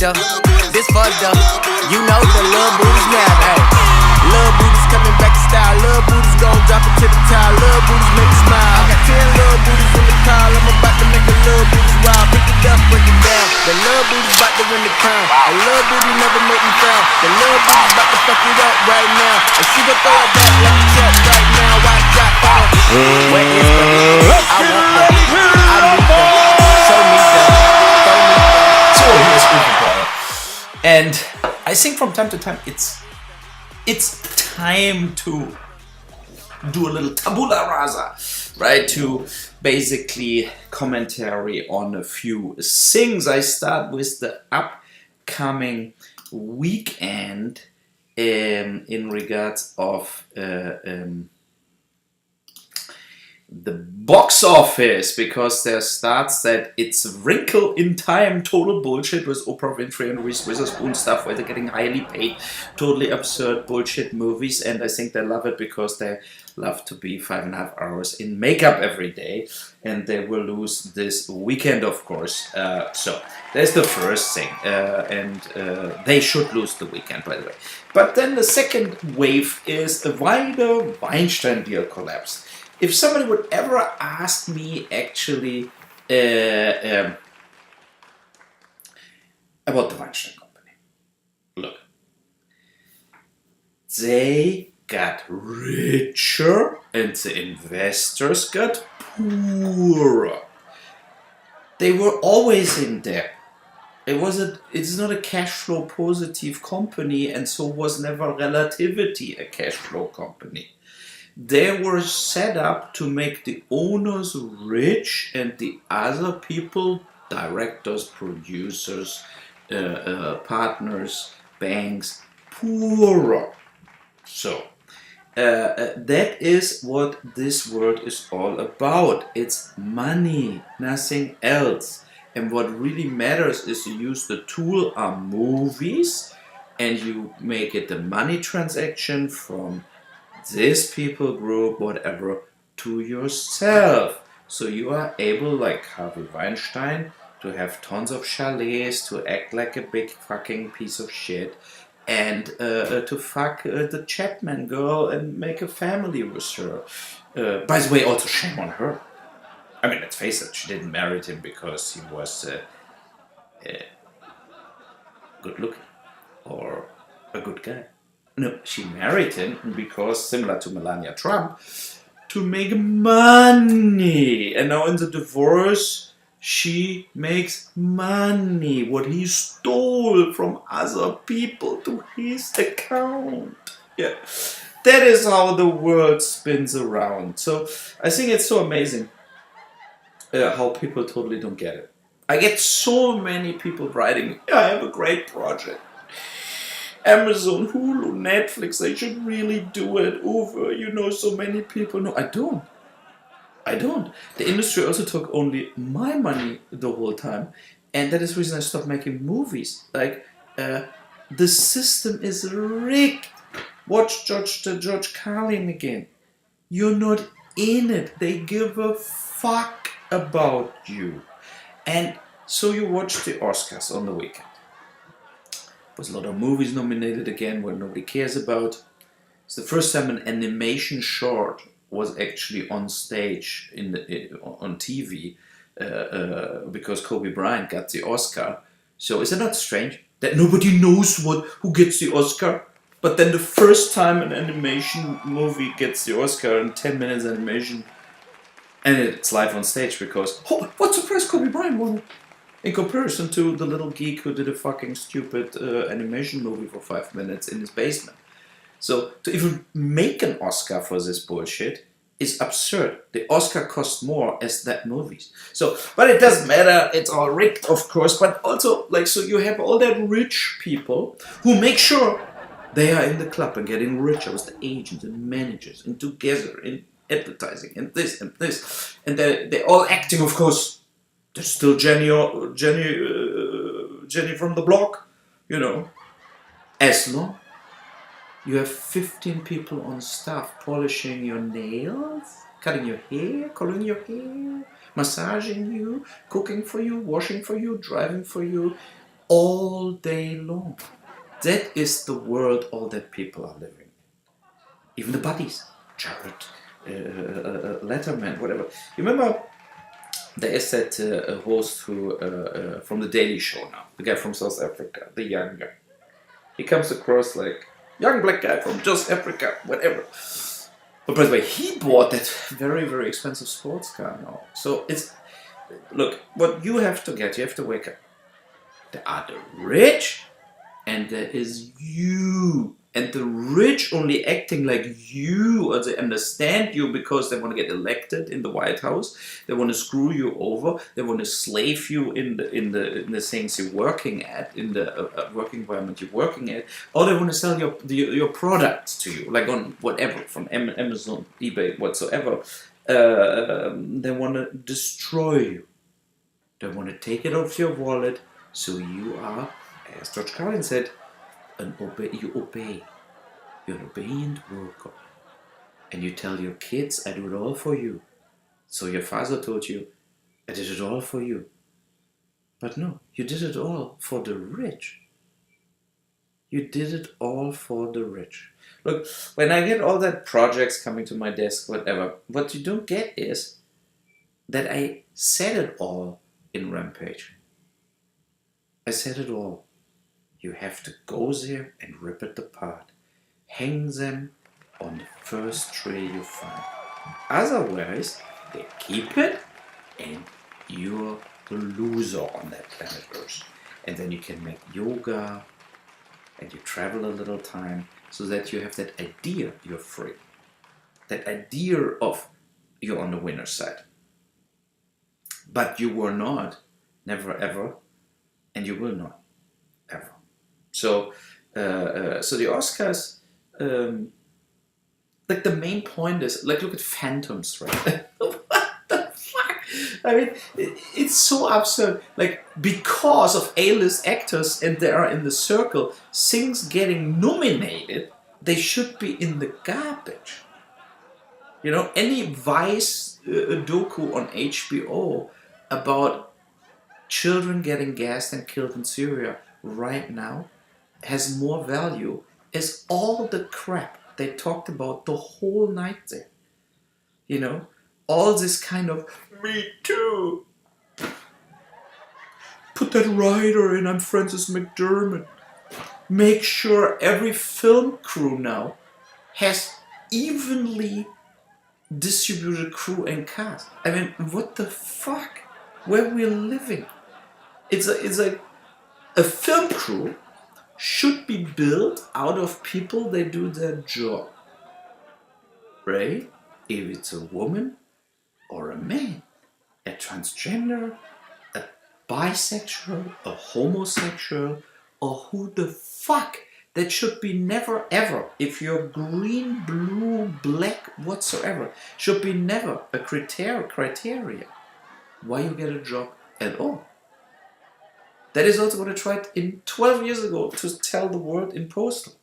up, this fucked up. You know the little booties now, hey. Little booties coming back to style. Little booties gon' drop it to the tile. Little booties make me smile. I got 10 little booties in the car. I'm about to make a little booties wild. Pick it up, break it down. The little booties about to win the crown. A little booty never make me frown. The little booties about to fuck it up right now. And she gon' throw it back like a truck right now. Watch out for her. Where is the Let's I get want it that. ready here. I need that. Show me that. Show me that. So here's Uwe Boll. And I think from time to time it's time to do a little tabula rasa, right? To basically commentary on a few things. I start with the upcoming weekend in regards of the box office, because there starts that it's Wrinkle in Time, total bullshit with Oprah Winfrey and Reese Witherspoon stuff where they're getting highly paid, totally absurd bullshit movies, and I think they love it because they love to be 5.5 hours in makeup every day, and they will lose this weekend, of course. So that's the first thing, and they should lose the weekend, by the way. But then the second wave is why the Weinstein deal collapsed. If somebody would ever ask me actually about the Weinstein Company, look, they got richer and the investors got poorer. They were always in debt. It's not a cash flow positive company, and so was never Relativity a cash flow company. They were set up to make the owners rich and the other people, directors, producers, partners, banks, poorer. So, that is what this world is all about. It's money, nothing else. And what really matters is you use the tool on movies and you make it a money transaction from this people group, whatever, to yourself. So you are able, like Harvey Weinstein, to have tons of chalets, to act like a big fucking piece of shit, and to fuck the Chapman girl and make a family with her. By the way, also shame on her. I mean, let's face it, she didn't marry him because he was good looking or a good guy. No, she married him because, similar to Melania Trump, to make money. And now in the divorce, she makes money. What he stole from other people to his account. Yeah, that is how the world spins around. So I think it's so amazing how people totally don't get it. I get so many people writing, yeah, I have a great project. Amazon, Hulu, Netflix, they should really do it over, so many people. No, I don't. The industry also took only my money the whole time, and that is the reason I stopped making movies. Like, the system is rigged. Watch George Carlin again. You're not in it. They give a fuck about you. And so you watch the Oscars on the weekend. Was a lot of movies nominated again, what nobody cares about. It's the first time an animation short was actually on stage on TV because Kobe Bryant got the Oscar. So is it not strange that nobody knows who gets the Oscar? But then the first time an animation movie gets the Oscar in 10 minutes animation, and it's live on stage because, oh, what surprise, Kobe Bryant won it. In comparison to the little geek who did a fucking stupid animation movie for 5 minutes in his basement. So to even make an Oscar for this bullshit is absurd. The Oscar costs more as that movies. So, but it doesn't matter. It's all rigged, of course. But also, so you have all that rich people who make sure they are in the club and getting richer with the agents and managers and together in advertising and this and this. And they're all acting, of course. There's still Jenny from the block, As long you have 15 people on staff polishing your nails, cutting your hair, coloring your hair, massaging you, cooking for you, washing for you, driving for you, all day long. That is the world all that people are living. Even the buddies, Jared, Letterman, whatever. You remember there is that host who from the Daily Show now, the guy from South Africa, the young guy. He comes across like young black guy from just Africa, whatever. But by the way, he bought that very, very expensive sports car now. So it's, look, what you have to get, you have to wake up. There are the rich, and there is you. And the rich only acting like you, or they understand you because they want to get elected in the White House. They want to screw you over. They want to slave you in the things you're working at, in the working environment you're working at, or they want to sell your products to you, like on whatever, from Amazon, eBay, whatsoever. They want to destroy you. They want to take it off your wallet, so you are, as George Carlin said, you obey. You're an obedient worker. And you tell your kids, I do it all for you. So your father told you, I did it all for you. But no, you did it all for the rich. You did it all for the rich. Look, when I get all that projects coming to my desk, whatever, what you don't get is that I said it all in Rampage. I said it all. You have to go there and rip it apart. Hang them on the first tree you find. Otherwise, they keep it and you're the loser on that planet Earth. And then you can make yoga and you travel a little time so that you have that idea you're free. That idea of you're on the winner's side. But you were not, never ever, and you will not ever. So the Oscars, like the main point is, like, look at Phantoms, right? What the fuck? I mean, it's so absurd. Like, because of A-list actors and they are in the circle, things getting nominated, they should be in the garbage. You know, any Vice docu on HBO about children getting gassed and killed in Syria right now has more value as all the crap they talked about the whole night there. You know, all this kind of me too. Put that writer in, I'm Francis McDermott. Make sure every film crew now has evenly distributed crew and cast. I mean, what the fuck? Where we're living? It's like a film crew should be built out of people that do their job, right? If it's a woman or a man, a transgender, a bisexual, a homosexual, or who the fuck, that should be never ever, if you're green, blue, black, whatsoever, should be never a criteria why you get a job at all. That is also what I tried in 12 years ago to tell the world in Postal.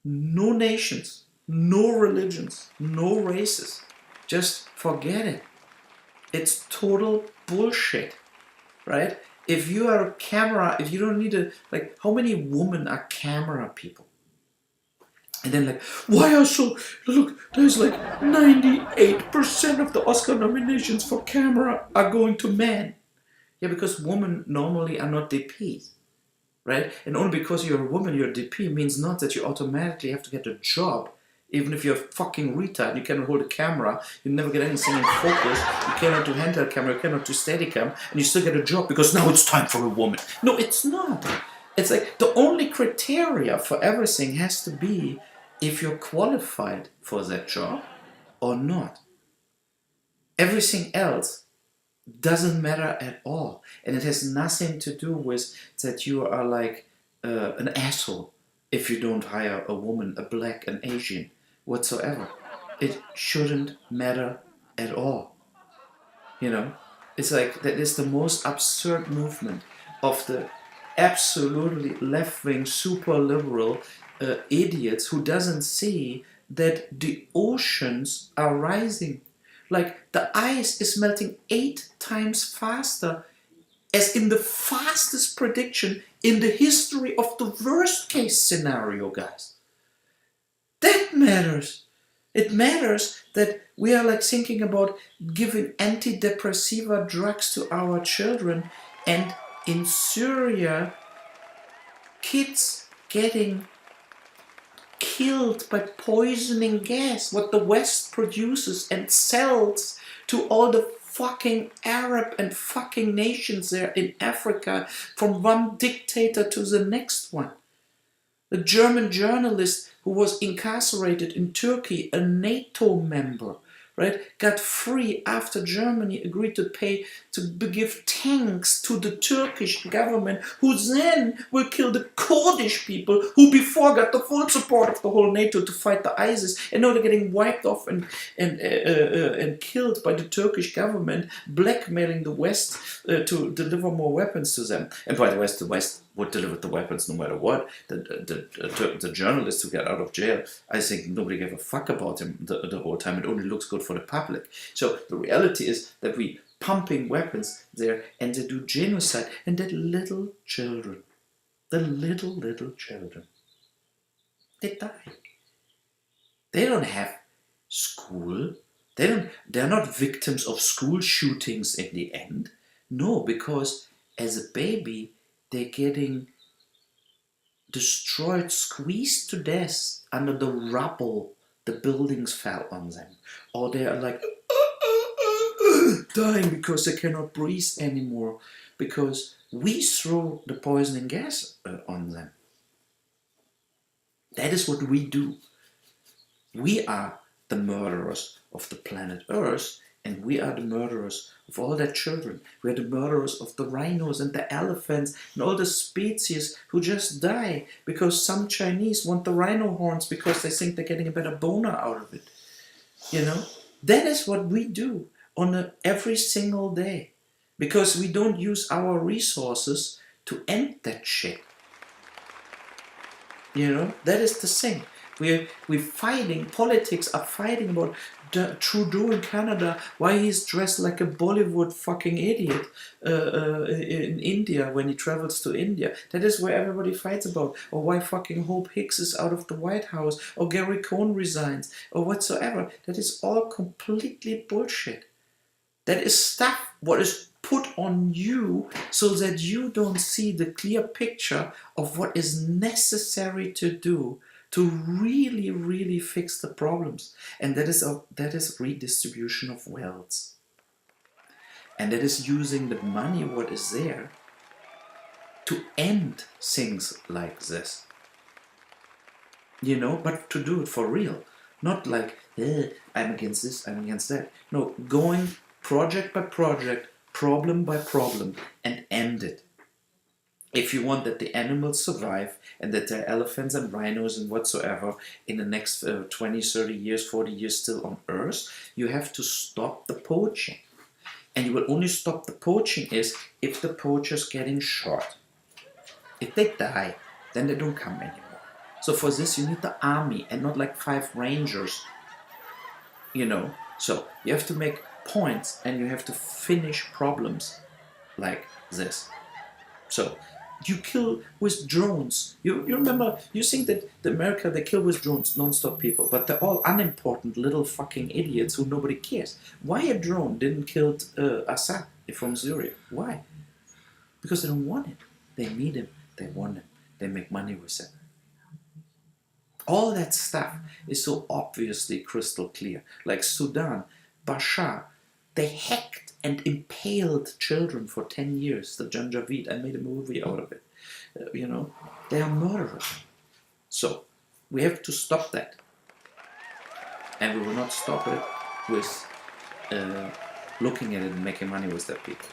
No nations, no religions, no races. Just forget it. It's total bullshit, right? If you are a camera, if you don't need a, like, how many women are camera people? And then like, why are so, look, there's like 98% of the Oscar nominations for camera are going to men. Yeah, because women normally are not DPs, right? And only because you're a woman, you're a DP means not that you automatically have to get a job. Even if you're fucking retard, you cannot hold a camera, you never get anything in focus, you cannot do handheld camera, you cannot do Steadicam, and you still get a job because now it's time for a woman. No, it's not. It's like the only criteria for everything has to be if you're qualified for that job or not. Everything else doesn't matter at all. And it has nothing to do with that you are like an asshole if you don't hire a woman, a black, an Asian, whatsoever. It shouldn't matter at all. You know, it's like that is the most absurd movement of the absolutely left-wing, super liberal idiots who doesn't see that the oceans are rising. Like the ice is melting 8 times faster as in the fastest prediction in the history of the worst case scenario, guys. That matters. It matters that we are like thinking about giving antidepressiva drugs to our children, and in Syria, kids getting killed by poisoning gas, what the West produces and sells to all the fucking Arab and fucking nations there in Africa, from one dictator to the next one. A German journalist who was incarcerated in Turkey, a NATO member, right, got free after Germany agreed to pay to give tanks to the Turkish government, who then will kill the Kurdish people who before got the full support of the whole NATO to fight the ISIS, and now they're getting wiped off and killed by the Turkish government, blackmailing the West to deliver more weapons to them. And by the West would deliver the weapons no matter what. The journalist who got out of jail, I think nobody gave a fuck about him the whole time. It only looks good for the public. So the reality is that we pumping weapons there, and they do genocide, and that little children, the little children, they die. They don't have school. They're not victims of school shootings in the end. No, because as a baby, they're getting destroyed, squeezed to death under the rubble. The buildings fell on them. Or they are like dying because they cannot breathe anymore, because we throw the poisoning gas on them. That is what we do. We are the murderers of the planet Earth, and we are the murderers of all their children. We are the murderers of the rhinos and the elephants and all the species who just die because some Chinese want the rhino horns because they think they're getting a better boner out of it. You know? That is what we do on every single day, because we don't use our resources to end that shit. You know? That is the thing. We're fighting, politics are fighting about Trudeau in Canada, why he's dressed like a Bollywood fucking idiot in India when he travels to India. That is where everybody fights about. Or why fucking Hope Hicks is out of the White House, or Gary Cohn resigns, or whatsoever. That is all completely bullshit. That is stuff what is put on you so that you don't see the clear picture of what is necessary to do to really, really fix the problems. And that is redistribution of wealth. And that is using the money what is there to end things like this. You know, but to do it for real. Not like, I'm against this, I'm against that. No, going project by project, problem by problem, and end it. If you want that the animals survive and that there are elephants and rhinos and whatsoever in the next 20, 30 years, 40 years still on Earth, you have to stop the poaching. And you will only stop the poaching if the poacher's getting shot. If they die, then they don't come anymore. So for this you need the army and not like 5 rangers. You know, so you have to make points and you have to finish problems like this. So you kill with drones. You remember, you think that the America, they kill with drones, non-stop people, but they're all unimportant little fucking idiots who nobody cares. Why a drone didn't kill Assad from Syria? Why? Because they don't want it. They need him. They want him. They make money with it. All that stuff is so obviously crystal clear. Like Sudan, Bashar, they hacked and impaled children for 10 years. The Janjaweed, I made a movie out of it. You know, they are murderers. So, we have to stop that. And we will not stop it with looking at it and making money with that people.